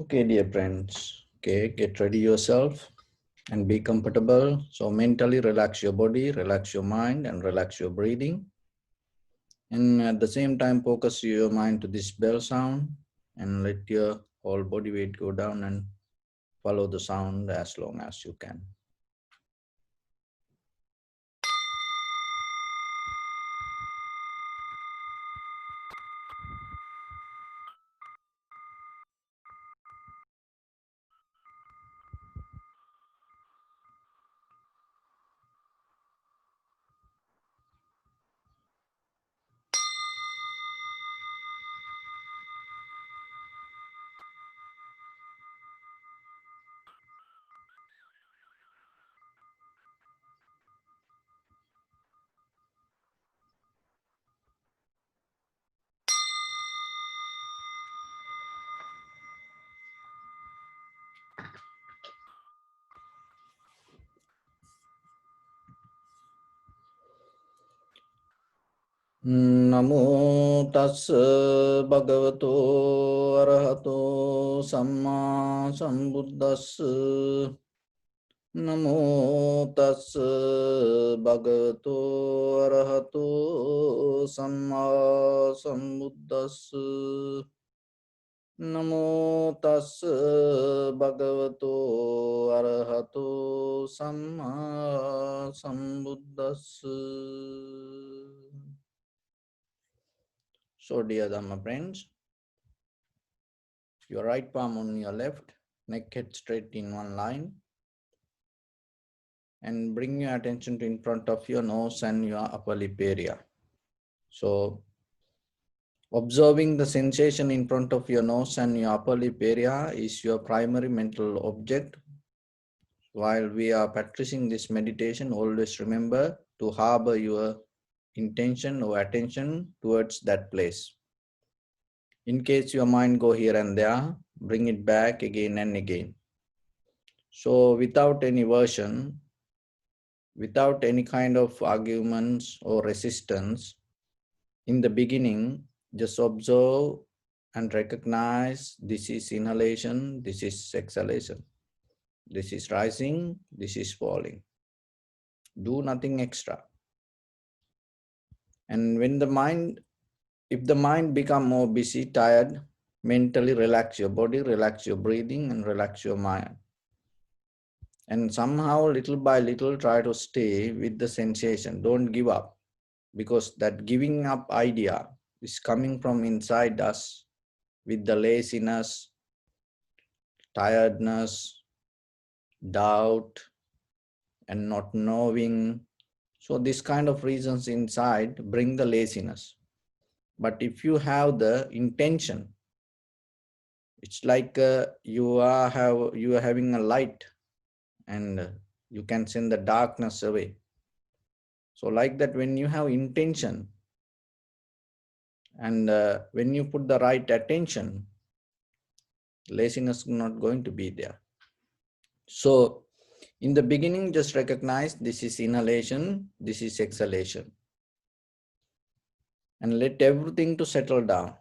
Okay, dear friends, okay, get ready yourself and be comfortable. So mentally relax your body, relax your mind, and relax your breathing. And at the same time, focus your mind to this bell sound and let your whole body weight go down and follow the sound as long as you can. Namo tassa bhagavato arahato samma sambuddhassa. Namo tassa bhagavato arahato samma sambuddhassa. Namo tassa bhagavato arahato samma sambuddhassa. So dear Dhamma friends, your right palm on your left, neck head straight in one line, and bring your attention to in front of your nose and your upper lip area. So observing the sensation in front of your nose and your upper lip area is your primary mental object. While we are practicing this meditation, always remember to harbor your intention or attention towards that place. In case your mind go here and there, bring it back again and again. So without any version, without any kind of arguments or resistance, in the beginning, just observe and recognize this is inhalation, this is exhalation. This is rising, this is falling. Do nothing extra. And when the mind, if the mind become more busy, tired, mentally relax your body, relax your breathing, and relax your mind. And somehow, little by little, try to stay with the sensation. Don't give up, because that giving up idea is coming from inside us with the laziness, tiredness, doubt, and not knowing. So this kind of reasons inside bring the laziness. But if you have the intention, it's like you are having a light, and you can send the darkness away. So like that, when you have intention, and when you put the right attention, laziness is not going to be there. So in the beginning, just recognize this is inhalation, this is exhalation, and let everything to settle down.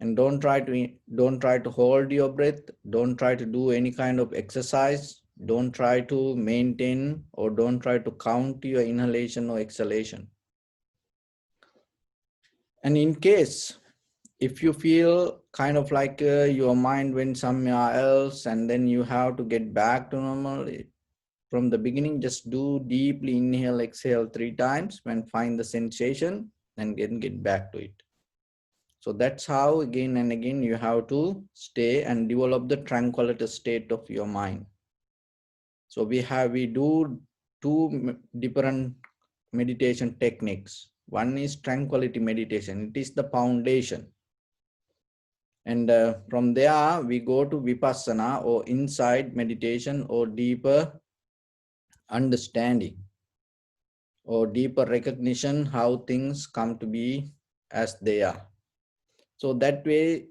And don't try to hold your breath. Don't try to do any kind of exercise. Don't try to maintain, or don't try to count your inhalation or exhalation. And in case if you feel kind of like your mind went somewhere else and then you have to get back to normal, from the beginning, just do deeply inhale, exhale 3 times, and find the sensation, and then get back to it. So that's how again and again you have to stay and develop the tranquility state of your mind. So we do 2 different meditation techniques. One is tranquility meditation. It is the foundation. And from there we go to vipassana, or inside meditation, or deeper understanding, or deeper recognition how things come to be as they are. So that way,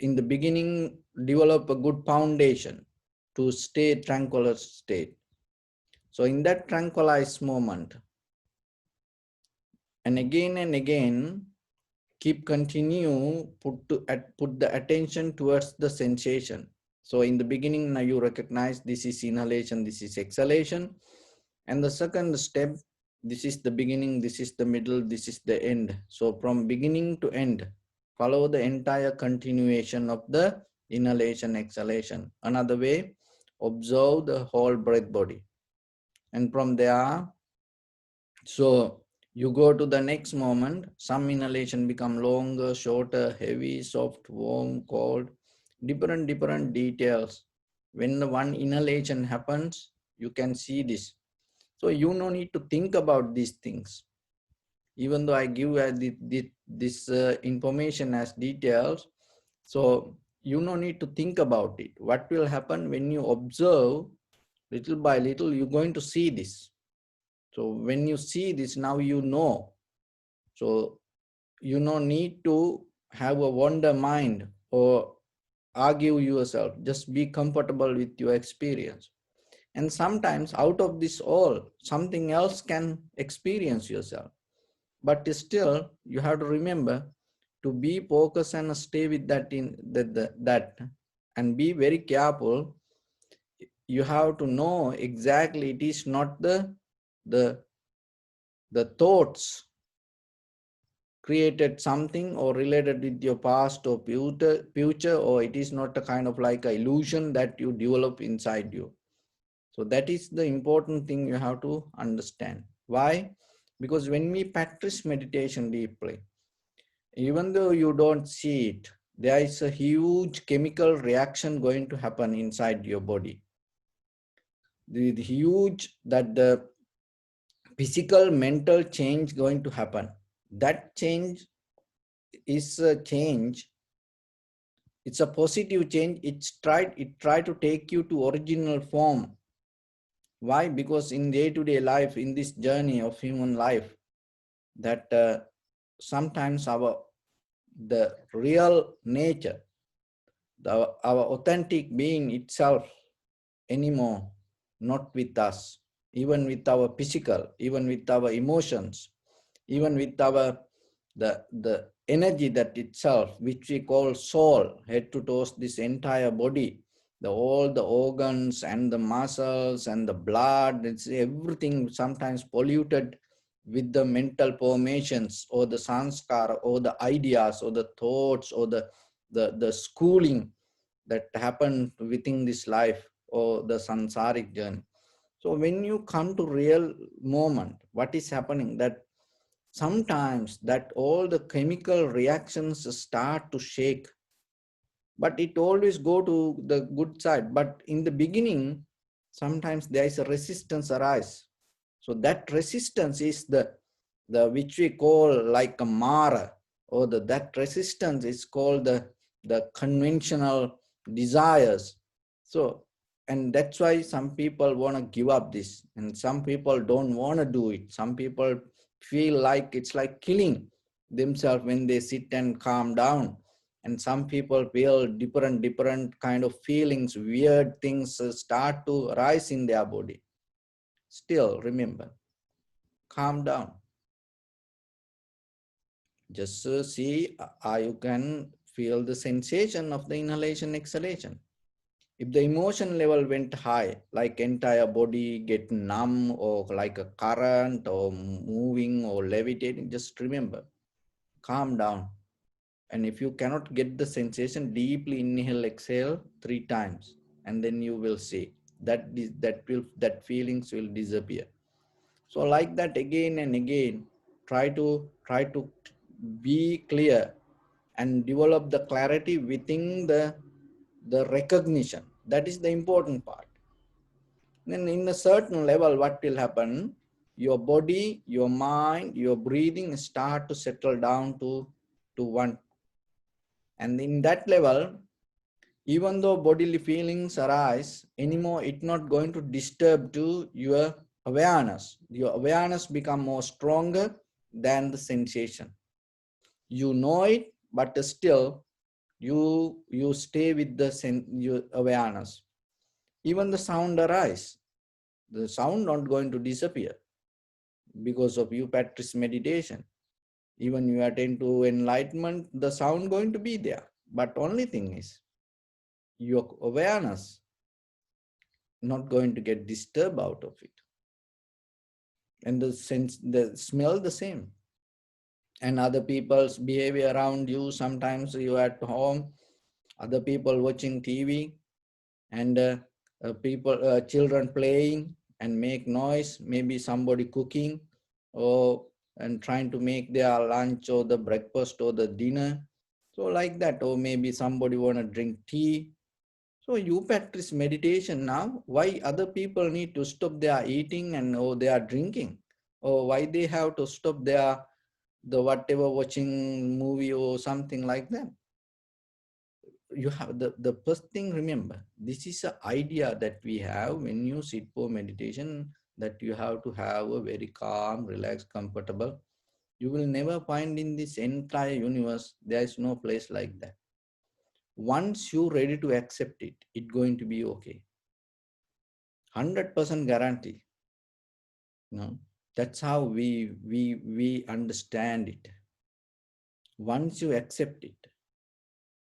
in the beginning, develop a good foundation to stay tranquil state. So in that tranquilized moment, and again, continue, put the attention towards the sensation. So in the beginning, now you recognize this is inhalation, this is exhalation. And the second step, this is the beginning, this is the middle, this is the end. So from beginning to end, follow the entire continuation of the inhalation, exhalation. Another way, observe the whole breath body. And from there, so you go to the next moment, some inhalation become longer, shorter, heavy, soft, warm, cold, different details. When the one inhalation happens, you can see this. So you no need to think about these things. Even though I give this information as details, so you no need to think about it. What will happen when you observe little by little, you're going to see this. So when you see this, now you know. So you no need to have a wonder mind or argue yourself. Just be comfortable with your experience. And sometimes out of this all, something else can experience yourself. But still, you have to remember to be focused and stay with that that and be very careful. You have to know exactly it is not the the thoughts created something or related with your past or future, or it is not a kind of like an illusion that you develop inside you. So that is the important thing you have to understand. Why? Because when we practice meditation deeply, even though you don't see it, there is a huge chemical reaction going to happen inside your body. The huge that the physical mental change going to happen. That change is a change. It's a positive change. It tried to take you to original form. Why? Because in day-to-day life, in this journey of human life, that sometimes the real nature, our authentic being itself anymore, not with us, even with our physical, even with our emotions, even with our the energy that itself, which we call soul, head to toes, this entire body, all the organs and the muscles and the blood, it's everything sometimes polluted with the mental formations or the sanskara or the ideas or the thoughts or the schooling that happened within this life or the sansaric journey. So when you come to real moment, what is happening that sometimes that all the chemical reactions start to shake, but it always go to the good side. But in the beginning, sometimes there is a resistance arise. So that resistance is the which we call like a mara, or that resistance is called the conventional desires. So, and that's why some people want to give up this, and some people don't want to do it. Some people feel like it's like killing themselves when they sit and calm down. And some people feel different kind of feelings, weird things start to arise in their body. Still, remember, calm down. Just see you can feel the sensation of the inhalation, exhalation. If the emotion level went high, like entire body get numb or like a current or moving or levitating, just remember, calm down. And if you cannot get the sensation, deeply inhale, exhale 3 times, and then you will see that feelings will disappear. So like that again and again, try to be clear and develop the clarity within the recognition. That is the important part. Then in a certain level, what will happen? Your body, your mind, your breathing start to settle down to one. And in that level, even though bodily feelings arise anymore, it's not going to disturb to your awareness. Your awareness become more stronger than the sensation. You know it, but still you stay with your awareness. Even the sound arise, the sound not going to disappear because of you practice meditation. Even you attain to enlightenment, the sound going to be there. But only thing is, your awareness not going to get disturbed out of it. And the sense, the smell the same. And other people's behavior around you, sometimes you at home, other people watching TV, and children playing and make noise, maybe somebody cooking or and trying to make their lunch or the breakfast or the dinner, so like that, or maybe somebody want to drink tea. So you practice meditation now, why other people need to stop their eating and or they are drinking, or why they have to stop their the whatever watching movie or something like that. You have the first thing, remember, this is an idea that we have when you sit for meditation, that you have to have a very calm, relaxed, comfortable. You will never find in this entire universe, there is no place like that. Once you're ready to accept it, it's going to be okay. 100% guarantee. No, that's how we understand it. Once you accept it,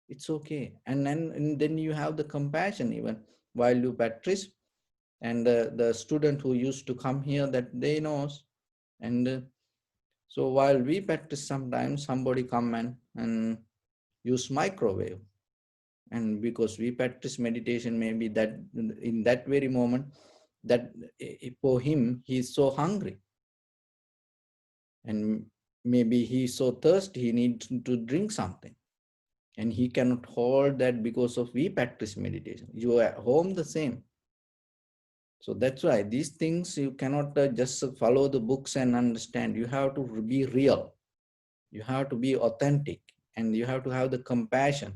it's okay. And then you have the compassion even while you practice. And the student who used to come here, that they knows. And so while we practice, sometimes somebody come and use microwave. And because we practice meditation, maybe that in that very moment, that for him, he's so hungry. And maybe he's so thirsty, he needs to drink something. And he cannot hold that because of we practice meditation. You are at home the same. So that's why these things you cannot just follow the books and understand. You have to be real. You have to be authentic, and you have to have the compassion.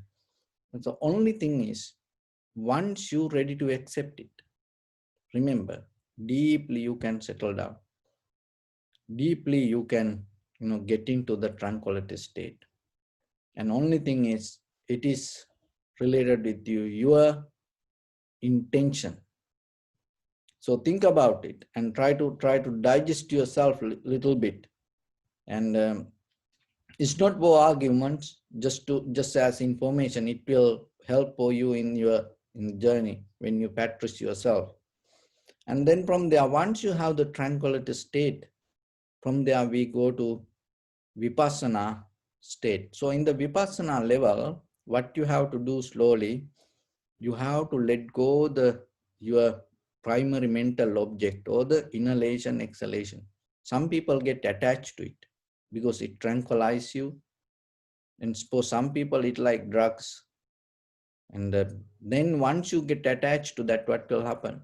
And the only thing is, once you're ready to accept it, remember, deeply you can settle down. Deeply you can, get into the tranquility state. And only thing is, it is related with your intention. So think about it and try to digest yourself a little bit. And it's not for arguments, just as information. It will help for you in your journey when you practice yourself. And then from there, once you have the tranquility state, from there we go to vipassana state. So in the vipassana level, what you have to do slowly, you have to let go your primary mental object or the inhalation, exhalation. Some people get attached to it because it tranquilizes you. And for some people, it like drugs. And then once you get attached to that, what will happen?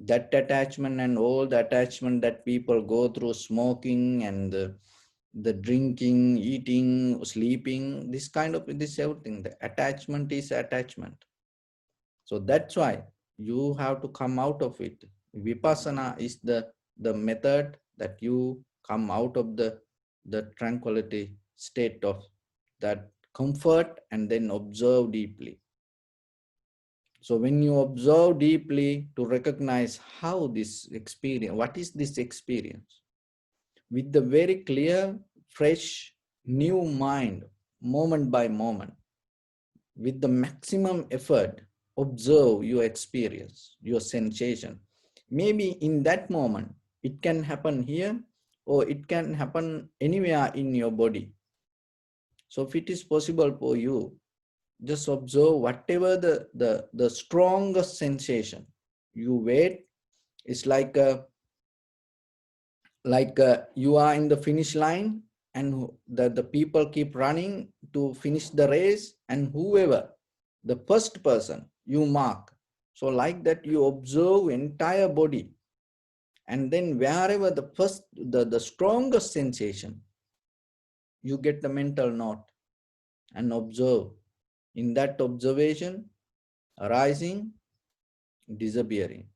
That attachment and all the attachment that people go through, smoking and the drinking, eating, sleeping, this kind of this everything. The attachment is attachment. So that's why you have to come out of it. Vipassana is the method that you come out of the tranquility state of that comfort and then observe deeply. So when you observe deeply to recognize how this experience, what is this experience? With the very clear, fresh, new mind, moment by moment, with the maximum effort, observe your experience, your sensation. Maybe in that moment, it can happen here or it can happen anywhere in your body. So if it is possible for you, just observe whatever the strongest sensation. You wait. It's like you are in the finish line, and the people keep running to finish the race, and whoever the first person you mark. So like that, you observe entire body, and then wherever the strongest sensation, you get the mental note and observe. In that observation, arising, disappearing,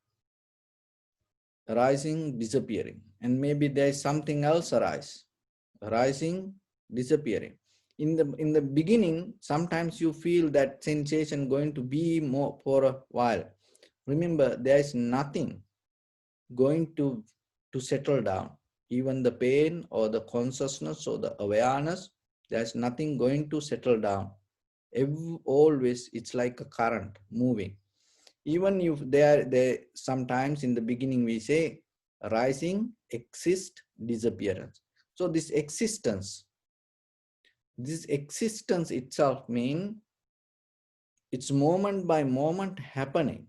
arising, disappearing, and maybe there is something else arising, disappearing. In the beginning, sometimes you feel that sensation going to be more for a while. Remember, there is nothing going to settle down. even the pain or the consciousness or the awareness, there's nothing going to settle down. Always it's like a current moving. Even if there sometimes in the beginning we say rising, exist, disappearance. So this existence itself mean it's moment by moment happening.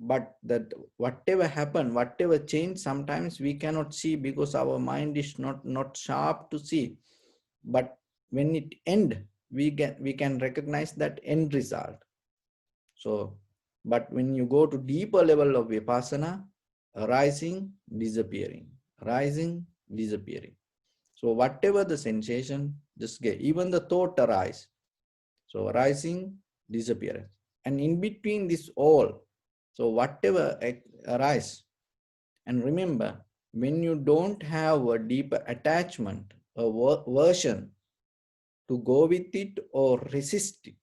But that whatever happen, whatever change, sometimes we cannot see because our mind is not sharp to see. But when it end, we can recognize that end result. So, but when you go to deeper level of vipassana, arising, disappearing, rising, disappearing. So whatever the sensation, just get, even the thought arise. So arising, disappearance. And in between this all, so whatever arise, and remember, when you don't have a deeper attachment, a version to go with it or resist it,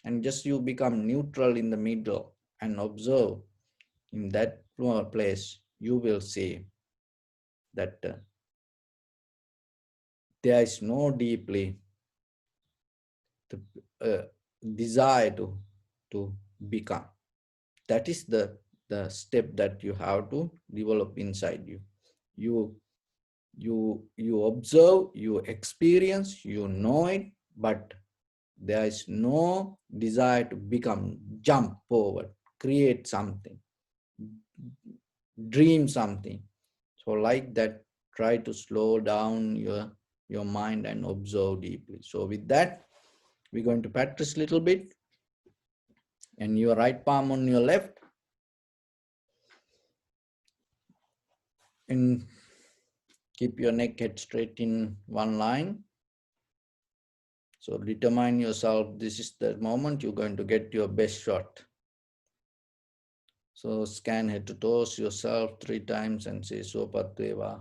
and just you become neutral in the middle and observe in that place, you will see that there is no deeply the, uh, desire to become. That is the step that you have to develop inside you. You observe, you experience, you know it, but there is no desire to become, jump forward, create something, dream something. So like that, try to slow down your mind and observe deeply. So with that, we're going to practice a little bit, and your right palm on your left, and keep your neck head straight in one line. So determine yourself, this is the moment you're going to get your best shot. So scan head to toes yourself 3 times and say Sopatveva,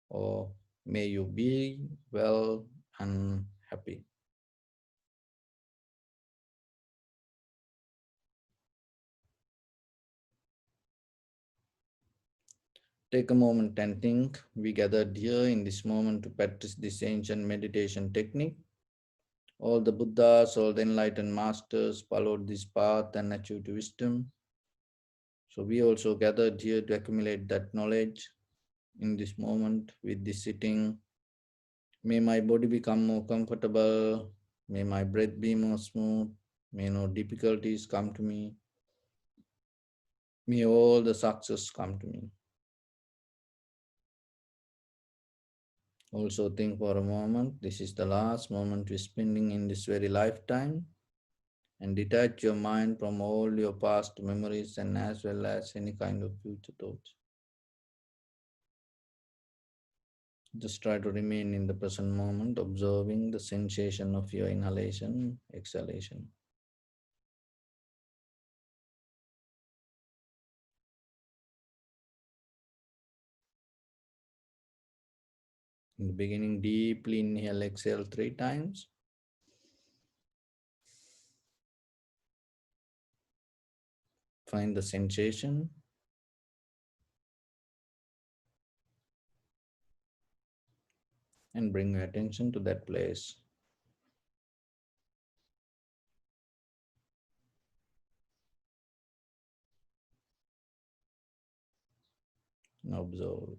or may you be well and happy. Take a moment and think. We gathered here in this moment to practice this ancient meditation technique. All the Buddhas, all the enlightened masters followed this path and achieved wisdom. So we also gathered here to accumulate that knowledge in this moment with this sitting. May my body become more comfortable. May my breath be more smooth. May no difficulties come to me. May all the success come to me. Also think for a moment, this is the last moment we're spending in this very lifetime, and detach your mind from all your past memories and as well as any kind of future thoughts. Just try to remain in the present moment, observing the sensation of your inhalation, exhalation. In the beginning, deeply inhale, exhale 3 times. Find the sensation. And bring your attention to that place. And observe.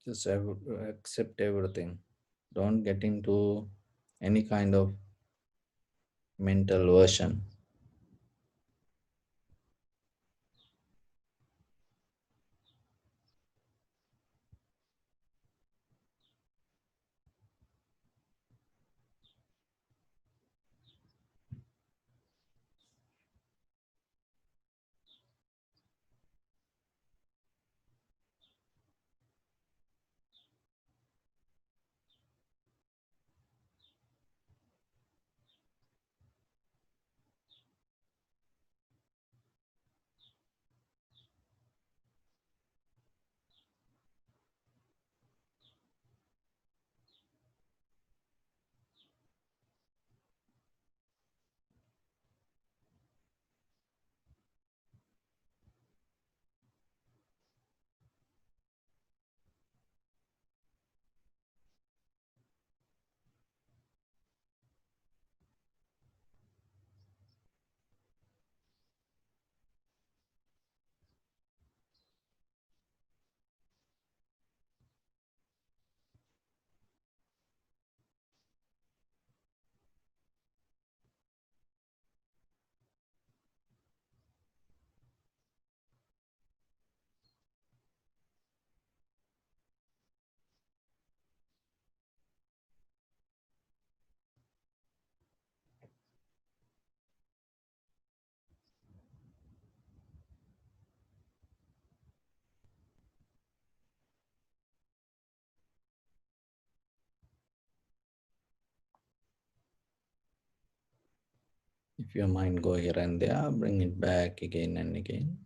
Just accept everything. Don't get into any kind of mental version. your mind go here and there, bring it back again and again.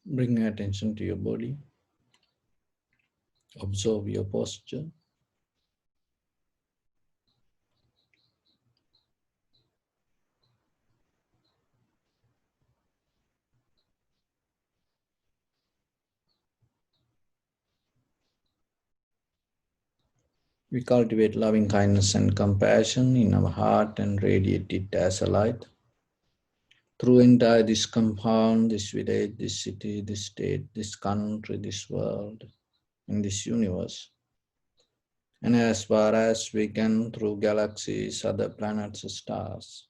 Bring attention to your body. Observe your posture. We cultivate loving kindness and compassion in our heart and radiate it as a light through entire this compound, this village, this city, this state, this country, this world, in this universe. And as far as we can, through galaxies, other planets, stars,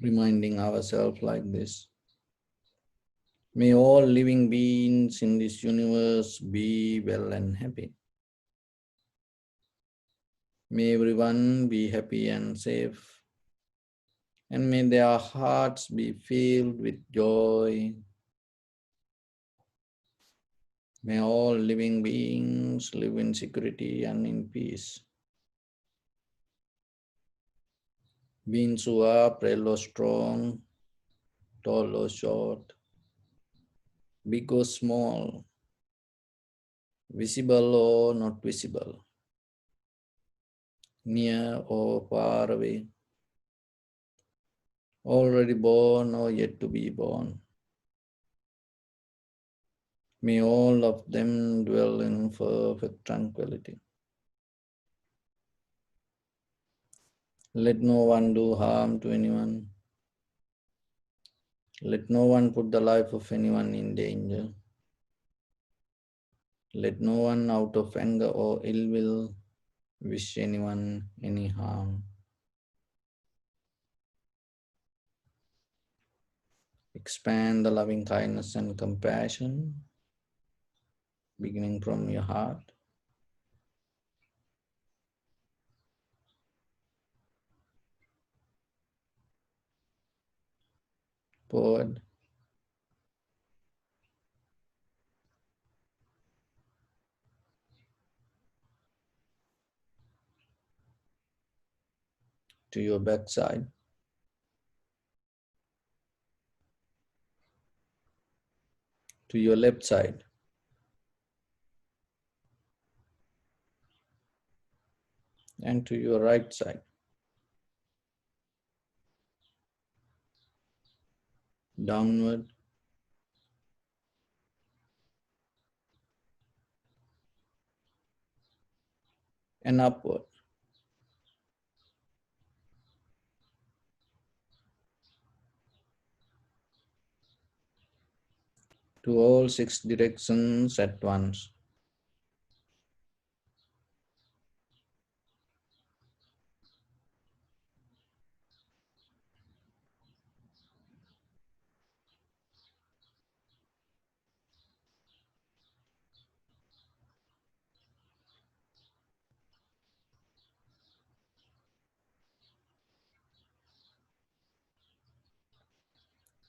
reminding ourselves like this. May all living beings in this universe be well and happy. May everyone be happy and safe. And may their hearts be filled with joy. May all living beings live in security and in peace. Beings who are frail or strong, tall or short, big or small, visible or not visible, near or far away, already born or yet to be born. May all of them dwell in perfect tranquility. Let no one do harm to anyone. Let no one put the life of anyone in danger. Let no one out of anger or ill will wish anyone any harm. Expand the loving kindness and compassion beginning from your heart. Forward to your backside, to your left side, and to your right side. Downward and upward. To all six directions at once.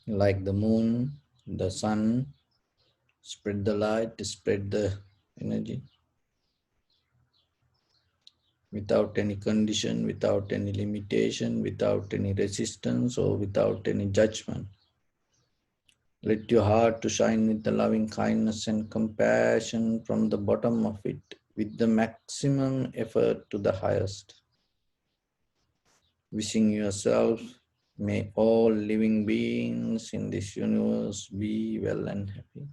Like the moon, the sun, spread the light, spread the energy without any condition, without any limitation, without any resistance or without any judgment. Let your heart to shine with the loving kindness and compassion from the bottom of it with the maximum effort to the highest. Wishing yourself, may all living beings in this universe be well and happy.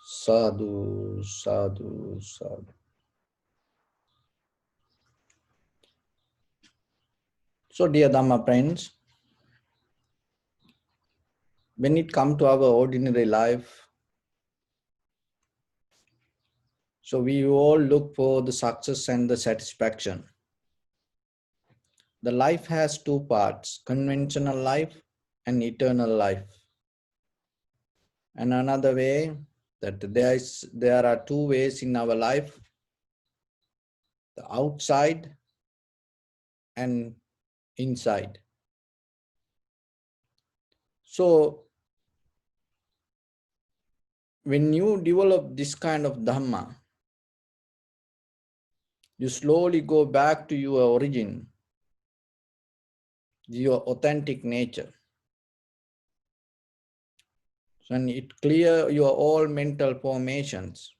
Sadhu, sadhu, sadhu. So, dear Dhamma friends, when it comes to our ordinary life, so we all look for the success and the satisfaction. The life has two parts, conventional life and eternal life. And another way that there are two ways in our life, the outside and inside. So when you develop this kind of Dhamma, you slowly go back to your origin, your authentic nature. And it clear your all mental formations,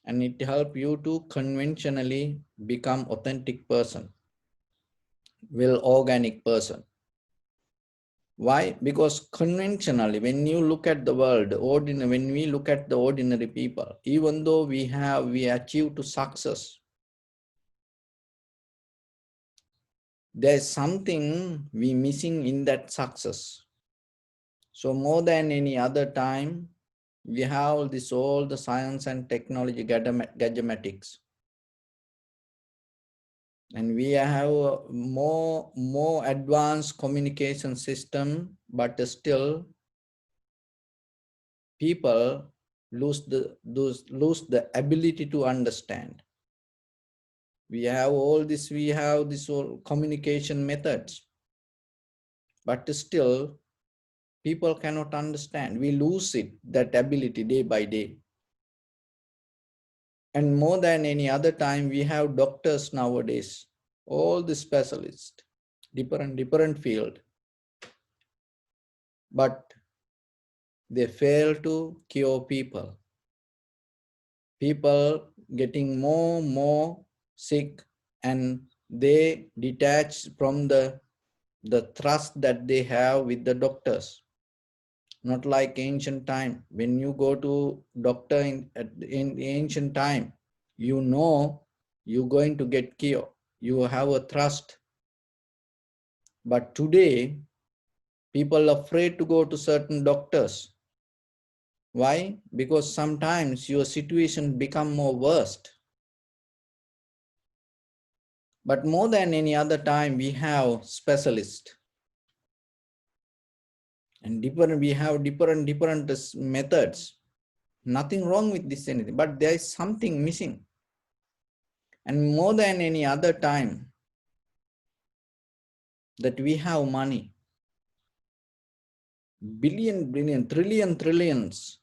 and it help you to conventionally become authentic person, well organic person. Why? Because conventionally, when you look at the world, when we look at the ordinary people, even though we achieve to success, there's something we missing in that success. So more than any other time, we have this all the science and technology gadgetics, and we have a more advanced communication system, but still people lose the ability to understand. We have this all communication methods, but still people cannot understand. We lose that ability day by day. And more than any other time, we have doctors nowadays, all the specialists, different field, but they fail to cure people. People getting more sick, and they detach from the trust that they have with the doctors. Not like ancient time. When you go to doctor in ancient time, you know you're going to get cure. You have a trust. But today, people are afraid to go to certain doctors. Why? Because sometimes your situation become more worst. But more than any other time, we have specialists. And we have different methods. Nothing wrong with this anything, but there is something missing. And more than any other time that we have money, billion, trillions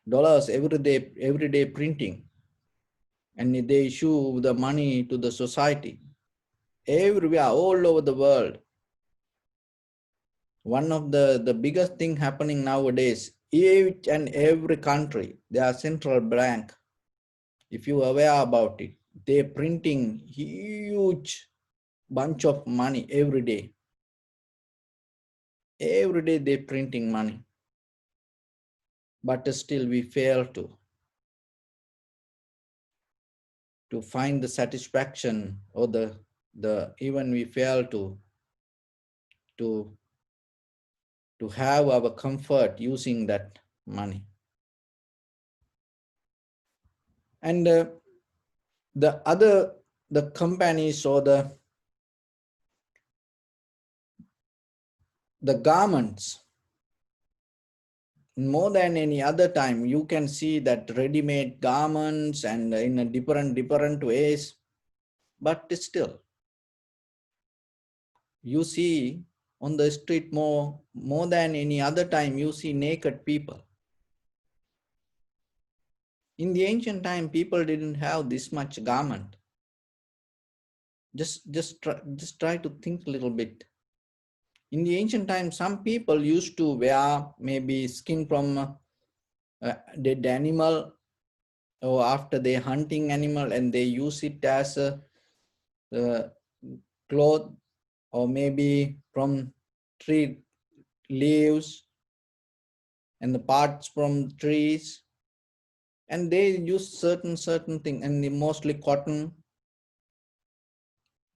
dollars every day printing, and they issue the money to the society everywhere, all over the world. One of the biggest thing happening nowadays, each and every country, their central bank, if you are aware about it, they're printing huge bunch of money every day. Every day they're printing money. But still we fail to find the satisfaction, or even we fail to have our comfort using that money. And the companies, or the garments, more than any other time, you can see that ready-made garments and in a different ways. But still, you see on the street more than any other time, you see naked people. In the ancient time, people didn't have this much garment. Just try to think a little bit. In the ancient time, some people used to wear maybe skin from dead animal, or after they hunting animal, and they use it as a cloth, or maybe from tree leaves, and the parts from trees, and they use certain thing, and mostly cotton.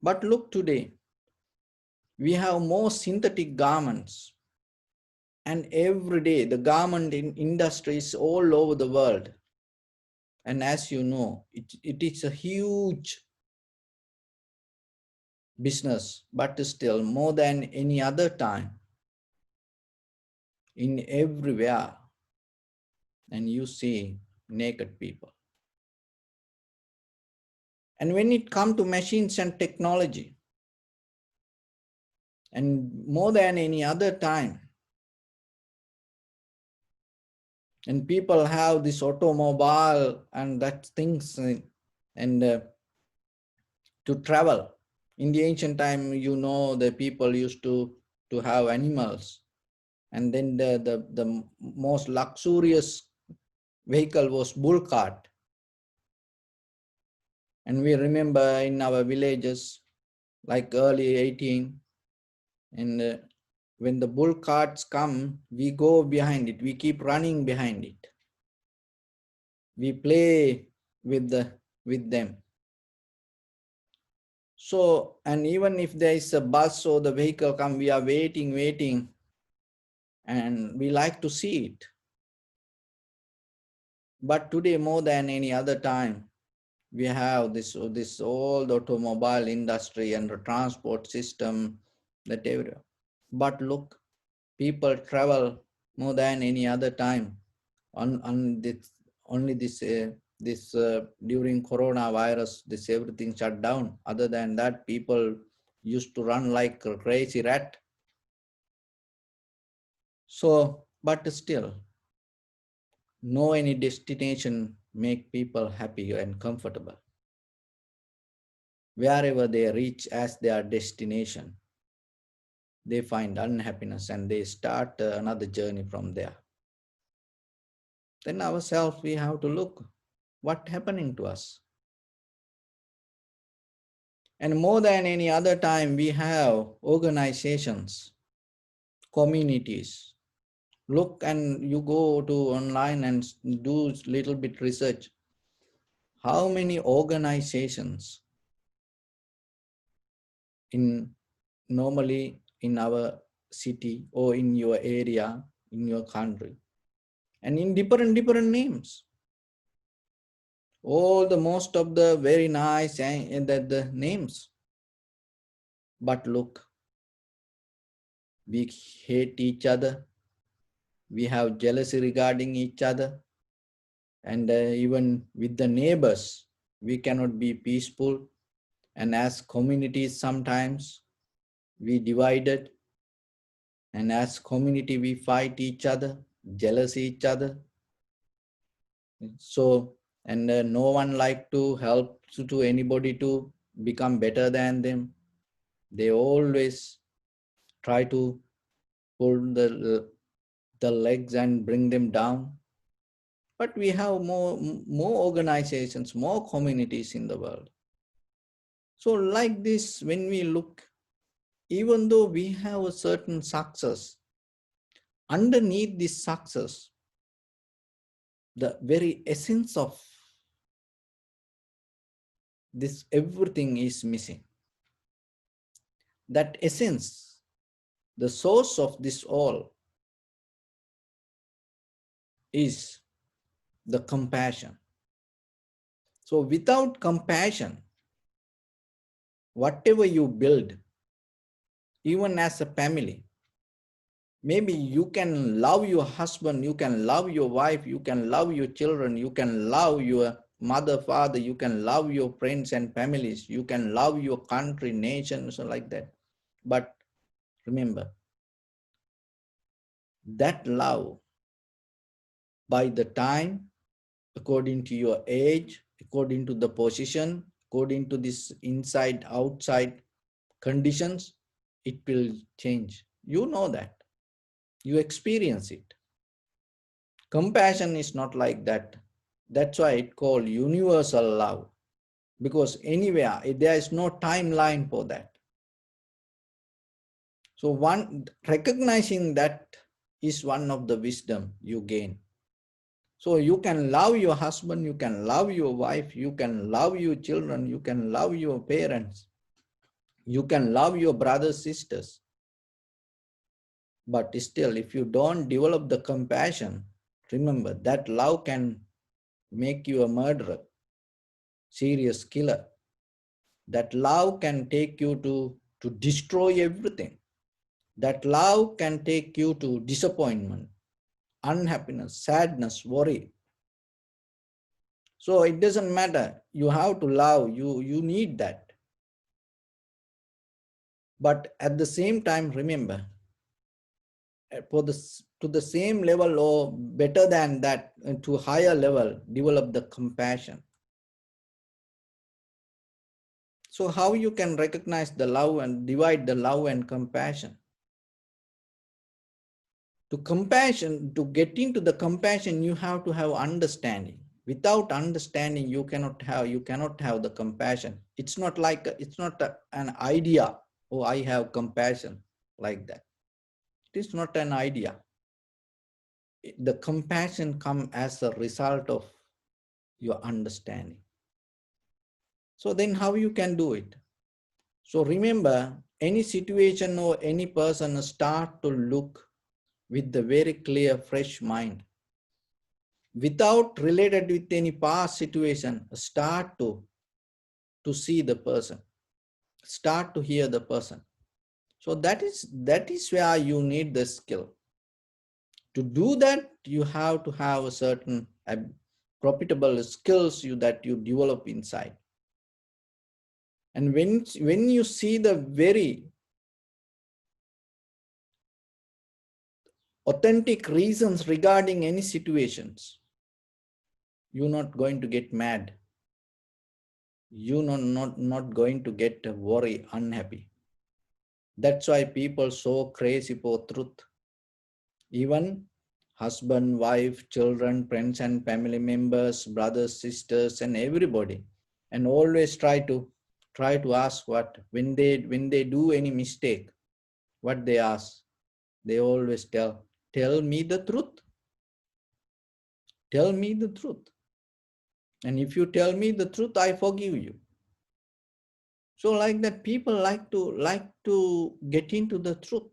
But look today, we have more synthetic garments, and every day the garment industry is all over the world. And as you know, it is a huge business, but still more than any other time, in everywhere, and you see naked people. And when it comes to machines and technology, and more than any other time, and people have this automobile and that things, and to travel. In the ancient time, you know, the people used to have animals, and then the most luxurious vehicle was bull cart. And we remember in our villages, like early 18, and when the bull carts come, we go behind it, we keep running behind it, we play with them. So, and even if there is a bus or the vehicle come, we are waiting, and we like to see it. But today, more than any other time, we have this old automobile industry and the transport system that area. But look, people travel more than any other time. On this, only this during coronavirus, this everything shut down. Other than that, people used to run like a crazy rat. So, but still, no any destination make people happy and comfortable. Wherever they reach as their destination, they find unhappiness and they start another journey from there. Then ourselves, we have to look what happening to us. And more than any other time, we have organizations, communities. Look, and you go to online and do little bit research. How many organizations in normally in our city or in your area, in your country, and in different names. All the most of the very nice and the names. But look, we hate each other. We have jealousy regarding each other. And even with the neighbors, we cannot be peaceful. And as communities, sometimes we divided. And as community, we fight each other, jealous each other. So, and no one like to help to anybody to become better than them. They always try to pull the legs and bring them down. But we have more organizations, more communities in the world. So like this, when we look, even though we have a certain success, underneath this success, the very essence of this everything is missing. That essence, the source of this all, is the compassion. So without compassion, whatever you build, even as a family, maybe you can love your husband, you can love your wife, you can love your children, you can love your mother, father, you can love your friends and families, you can love your country, nation, so like that. But remember, that love, by the time, according to your age, according to the position, according to this inside, outside conditions, it will change. You know that. You experience it. Compassion is not like that. That's why it's called universal love. Because anywhere, there is no timeline for that. So one recognizing that is one of the wisdom you gain. So you can love your husband, you can love your wife, you can love your children, you can love your parents, you can love your brothers, sisters. But still, if you don't develop the compassion, remember that love can make you a murderer, serious killer. That love can take you to destroy everything. That love can take you to disappointment, unhappiness, sadness, worry. So it doesn't matter. You have to love. You need that. But at the same time, remember, to the same level or better than that, to higher level, develop the compassion. So how you can recognize the love and divide the love and compassion? To get into the compassion, you have to have understanding. Without understanding, you cannot have the compassion. It's not like an idea. Oh, I have compassion, like that. It is not an idea. The compassion comes as a result of your understanding. So then how you can do it? So remember, any situation or any person, start to look with the very clear, fresh mind. Without related with any past situation, start to see the person, start to hear the person. So that is where you need the skill. To do that, you have to have a certain profitable skills that you develop inside. And when you see the very authentic reasons regarding any situations, you're not going to get mad. You're not going to get worry, unhappy. That's why people so crazy for truth. Even husband, wife, children, friends and family members, brothers, sisters, and everybody. And always try to ask what when they do any mistake, what they ask. They always tell me the truth. Tell me the truth. And if you tell me the truth, I forgive you. So like that, people like to get into the truth.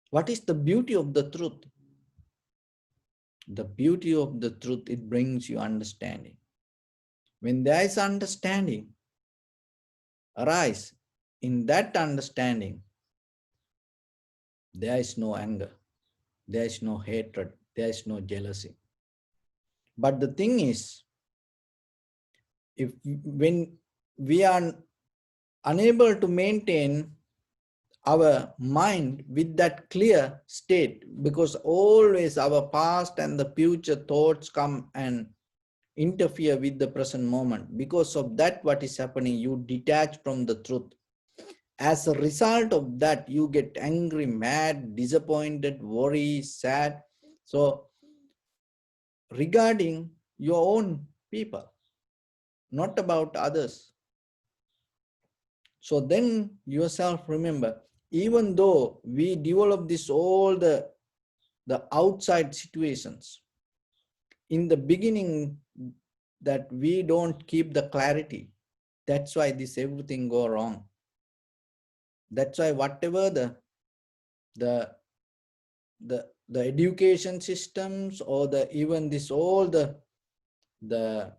What is the beauty of the truth? The beauty of the truth, it brings you understanding. When there is understanding arise, in that understanding, there is no anger, there is no hatred, there is no jealousy. But the thing is, when we are unable to maintain our mind with that clear state, because always our past and the future thoughts come and interfere with the present moment. Because of that, what is happening, you detach from the truth. As a result of that, you get angry, mad, disappointed, worry, sad. So regarding your own people, not about others. So then yourself remember, even though we develop this all the outside situations, in the beginning that we don't keep the clarity. That's why this everything go wrong. That's why whatever the education systems or even this all the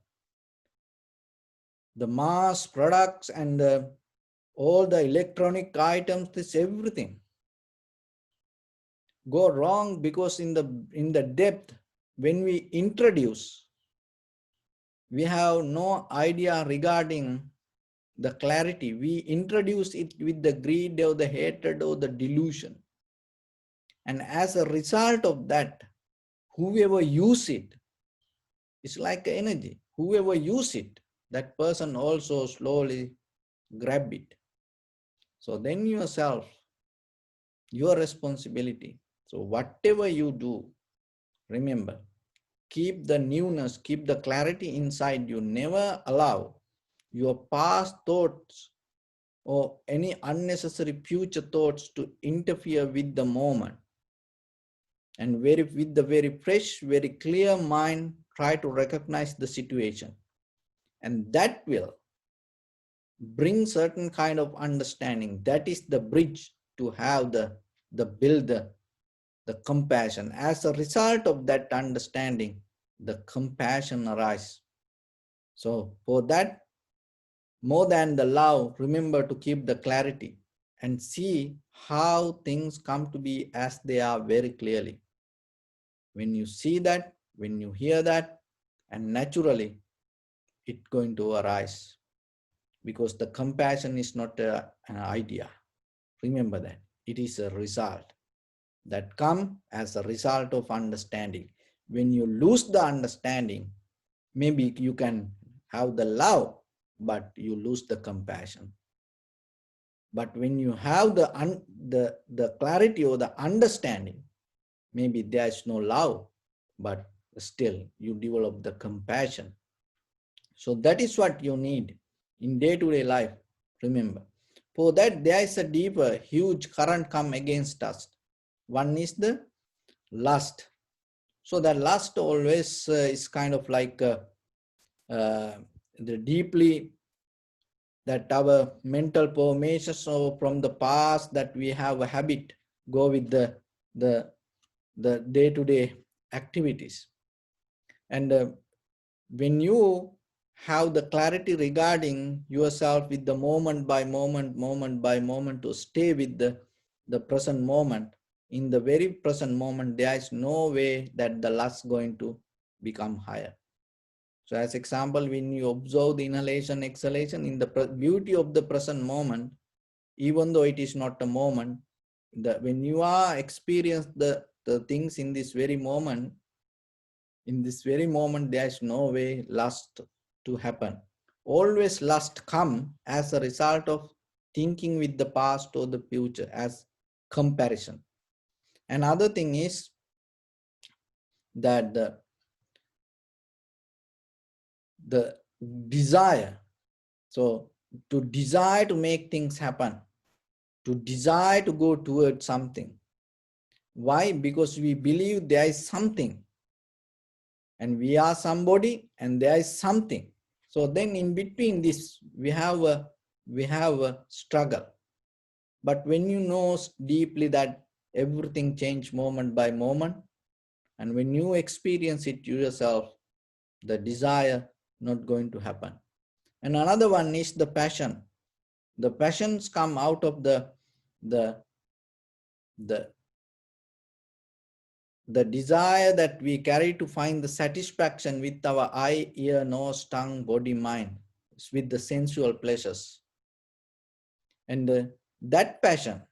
mass products and all the electronic items, this everything go wrong, because in the depth, when we introduce, we have no idea regarding the clarity. We introduce it with the greed or the hatred or the delusion. And as a result of that, whoever use it, it's like energy. Whoever use it, that person also slowly grab it. So then yourself, your responsibility. So whatever you do, remember, keep the newness, keep the clarity inside you. Never allow your past thoughts or any unnecessary future thoughts to interfere with the moment. and with the very fresh, very clear mind, try to recognize the situation. And that will bring certain kind of understanding. That is the bridge to have the build the compassion. As a result of that understanding, the compassion arises. So for that, more than the love, remember to keep the clarity and see how things come to be as they are very clearly. When you see that, when you hear that, and naturally it's going to arise, because the compassion is not an idea. Remember that it is a result that come as a result of understanding. When you lose the understanding, maybe you can have the love, but you lose the compassion. But when you have the clarity or the understanding, maybe there is no love, but still you develop the compassion. So that is what you need in day-to-day life. Remember, for that there is a deeper, huge current come against us. One is the lust. So that lust always is kind of like the deeply that our mental formations from the past, that we have a habit go with the day-to-day activities. And when you have the clarity regarding yourself with the moment by moment to stay with the present moment, in the very present moment, there is no way that the lust going to become higher. So as example, when you observe the inhalation, exhalation in the beauty of the present moment, even though it is not a moment, when you are experience the things in this very moment, there is no way lust to happen. Always lust come as a result of thinking with the past or the future as comparison. Another thing is that the desire. So to desire to make things happen, to desire to go towards something. Why? Because we believe there is something, and we are somebody, and there is something. So then in between this, we have a struggle. But when you know deeply that everything changes moment by moment, and when you experience it yourself, the desire not going to happen. And another one is the passion. The passions come out of the desire that we carry to find the satisfaction with our eye, ear, nose, tongue, body, mind, with the sensual pleasures. And that passion,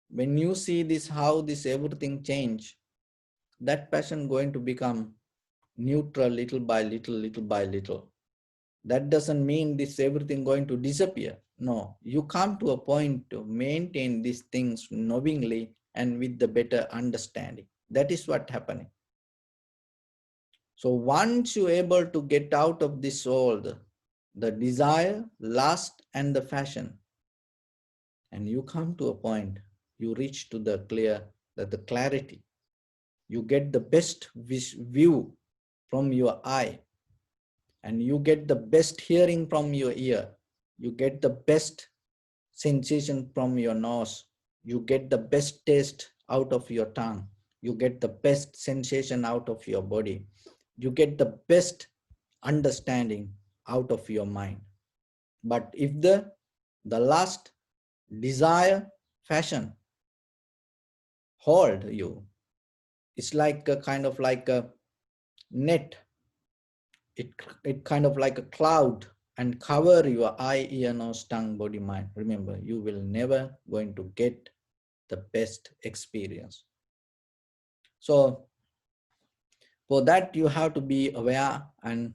when you see this, how this everything change, that passion going to become neutral little by little, little by little. That doesn't mean this everything going to disappear. No, you come to a point to maintain these things knowingly and with the better understanding. That is what happening. So once you're able to get out of this all, the desire, lust, and the fashion, and you come to a point, you reach to the the clarity. You get the best view from your eye, and you get the best hearing from your ear. You get the best sensation from your nose. You get the best taste out of your tongue. You get the best sensation out of your body. You get the best understanding out of your mind. But if the lust, desire, fashion hold you, it's like a kind of like a net. It kind of like a cloud and cover your eye, ear, nose, tongue, body, mind. Remember, you will never going to get the best experience. So for that, you have to be aware and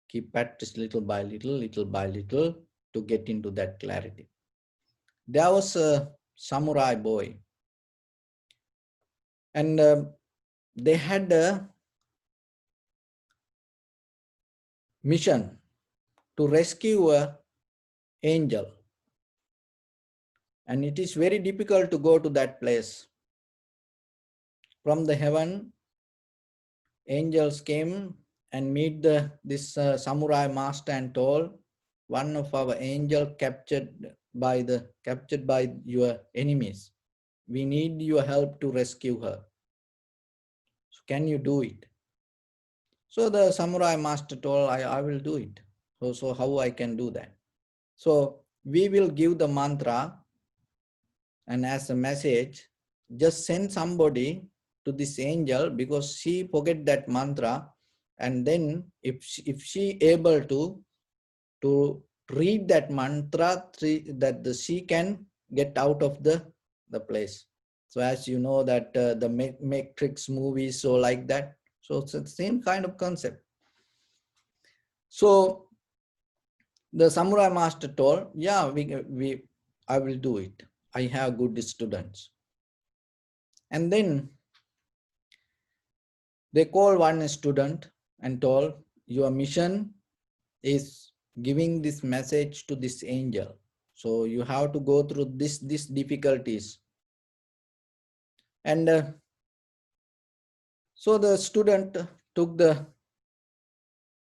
keep practice little by little to get into that clarity. There was a samurai boy, and they had a mission to rescue an angel, and it is very difficult to go to that place. from the heaven, angels came and meet this samurai master and told, one of our angel captured by your enemies. We need your help to rescue her. So can you do it? So the samurai master told, I will do it. So how I can do that? So we will give the mantra, and as a message, just send somebody to this angel, because she forget that mantra, and then if she able to read that mantra, that she can get out of the place. So as you know that the Matrix movies, so like that. So it's the same kind of concept. So the samurai master told, yeah, I will do it. I have good students. And then they called one student and told, your mission is giving this message to this angel. So you have to go through these difficulties. And so the student took the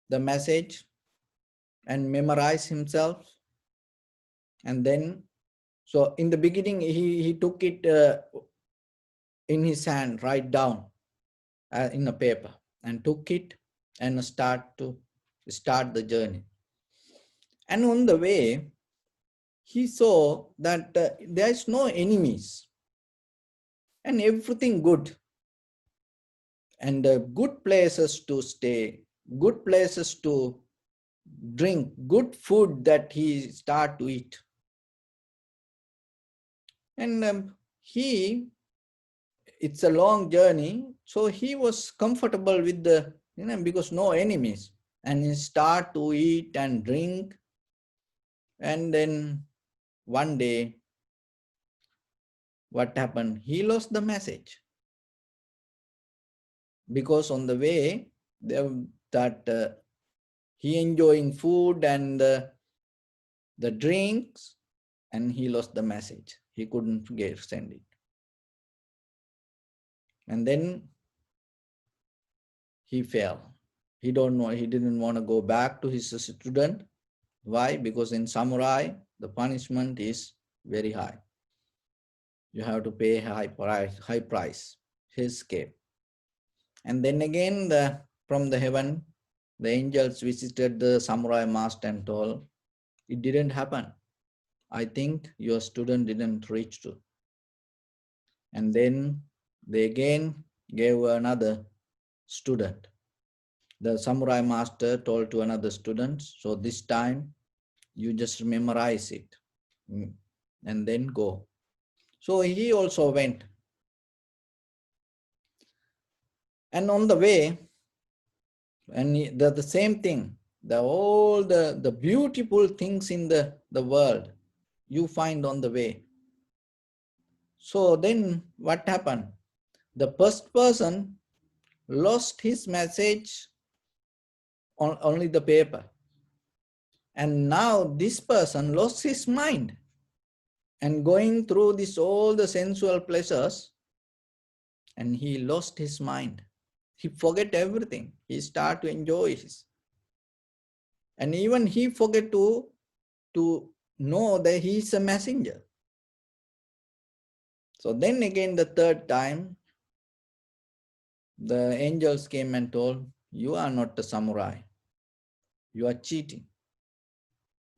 message and memorized himself. And then, so in the beginning, he took it in his hand, write down in a paper, and took it and start the journey. And on the way, he saw that there is no enemies and everything good, and good places to stay, good places to drink, good food that he start to eat. And it's a long journey, so he was comfortable with because no enemies, and he start to eat and drink. And then one day, what happened? He lost the message, because on the way he enjoying food and the drinks, and he lost the message. He couldn't send it. And then he fell. He didn't want to go back to his student. Why? Because in samurai, the punishment is very high. You have to pay high price. He escaped. And then again, from the heaven, the angels visited the samurai master and told, it didn't happen. I think your student didn't reach to. And then they again gave another student. The samurai master told to another student, so this time you just memorize it and then go. So he also went. And on the way, and the same thing, all the beautiful things in the world you find on the way. So then what happened? The first person lost his message on only the paper. And now this person lost his mind and going through all the sensual pleasures, and he lost his mind. He forget everything. He start to enjoy his. And even he forget to know that he is a messenger. So then again, the third time, the angels came and told, you are not a samurai. You are cheating,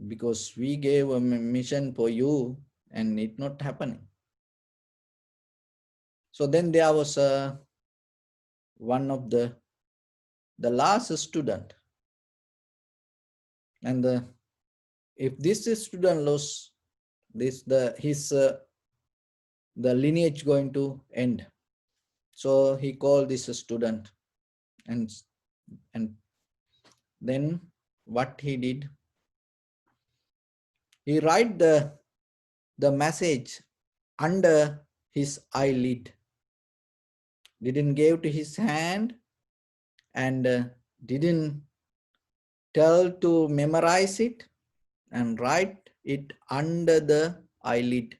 because we gave a mission for you and it's not happening. So then there was one of the last student, and if this student lost this, the lineage going to end. So he called this student, and then what he did, he write the message under his eyelid, didn't give to his hand, and didn't tell to memorize it, and write it under the eyelid,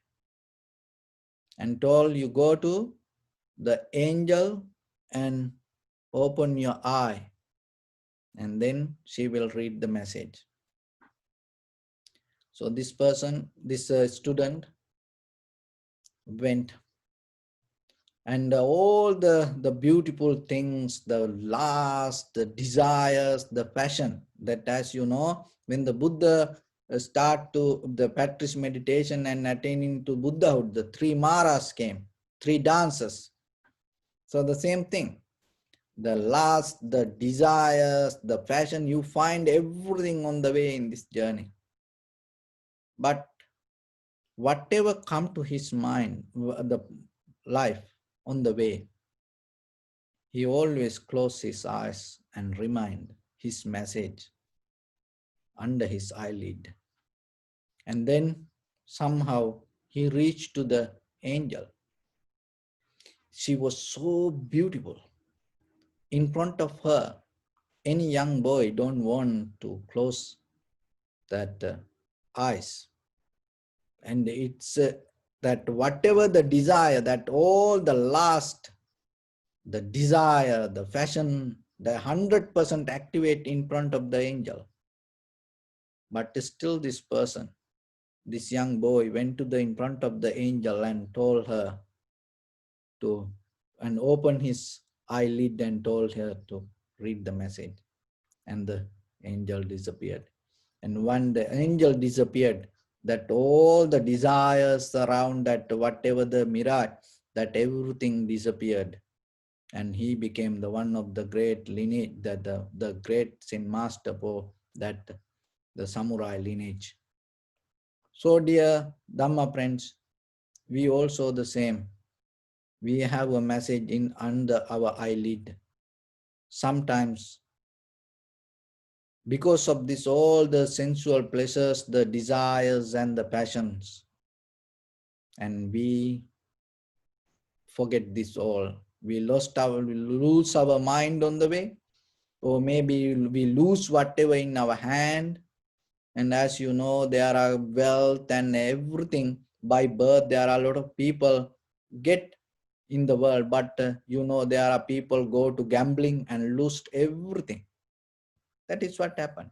and told, you go to the angel and open your eye, and then she will read the message. So this person, this student went, and all the beautiful things, the lust, the desires, the passion, that, as you know, when the Buddha start to the practice meditation and attaining to Buddhahood, the three maras came, three dances. So the same thing, the lust, the desires, the passion, you find everything on the way in this journey. But whatever come to his mind, the life on the way, he always closed his eyes and remind his message under his eyelid. And then somehow he reached to the angel. She was so beautiful. In front of her, any young boy don't want to close that eyes. And it's that whatever the desire, that all the lust, the desire, the fashion, the 100% activate in front of the angel. But still this person, this young boy, went to the in front of the angel and told her to, and opened his eyelid and told her to read the message. And the angel disappeared. And when the angel disappeared, that all the desires around that, whatever the mirage, that everything disappeared. And he became the one of the great lineage, the great Zen master for that, the samurai lineage. So dear Dhamma friends, we also the same. We have a message in under our eyelid. Sometimes because of this, all the sensual pleasures, the desires and the passions, and we forget this all. We lose our mind on the way, or maybe we lose whatever in our hand. And as you know, there are wealth and everything by birth. There are a lot of people get in the world, but you know, there are people go to gambling and lose everything. That is what happened.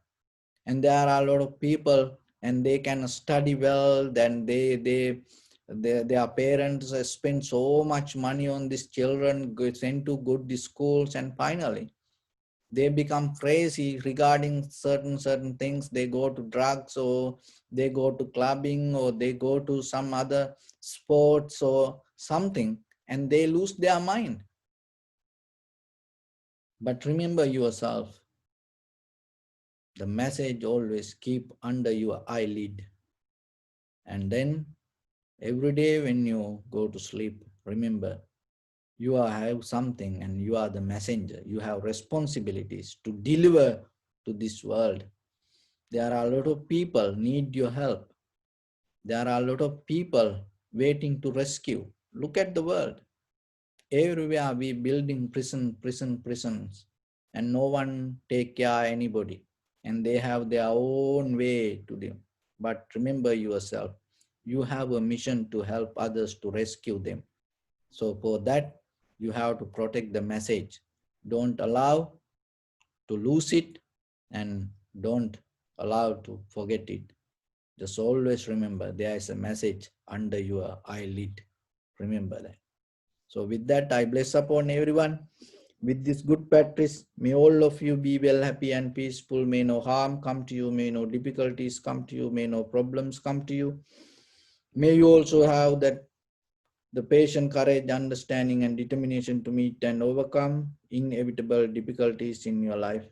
And there are a lot of people, and they can study well, then their parents spend so much money on these children, sent to good schools, and finally they become crazy regarding certain things. They go to drugs, or they go to clubbing, or they go to some other sports or something, and they lose their mind. But remember yourself, the message always keep under your eyelid. And then every day when you go to sleep, remember, you have something, and you are the messenger. You have responsibilities to deliver to this world. There are a lot of people need your help. There are a lot of people waiting to rescue. Look at the world. Everywhere we building prisons, and no one take care anybody. And they have their own way to do. But remember yourself, you have a mission to help others to rescue them. So for that, you have to protect the message. Don't allow to lose it, and don't allow to forget it. Just always remember there is a message under your eyelid. Remember that. So with that, I bless upon everyone. With this good practice, may all of you be well, happy and peaceful. May no harm come to you. May no difficulties come to you. May no problems come to you. May you also have that the patient courage, understanding and determination to meet and overcome inevitable difficulties in your life.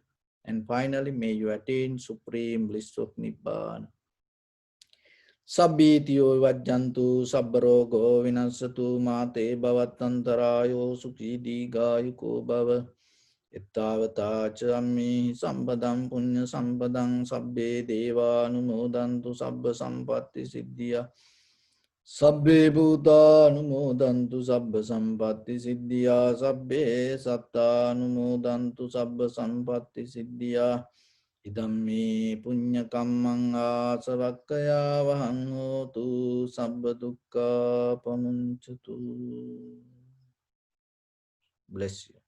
And finally, may you attain supreme bliss of Nibbana. Sabbitiyo vajjantu sabbarogo vinasatu mate bhavatantarayo sukhi digayuko bhava. Ittavata cha ammi sampadam punya sampadam sabbe deva anumodantu sabba sampatti siddhya. Sabbe bhuta anumodantu sabba sampatti siddhya. Sabbe satta anumodantu sabba sampatti siddhya. Idammi punya kammang asavakkaya vahang hotu sabba dukkha pamuncatu. Bless you.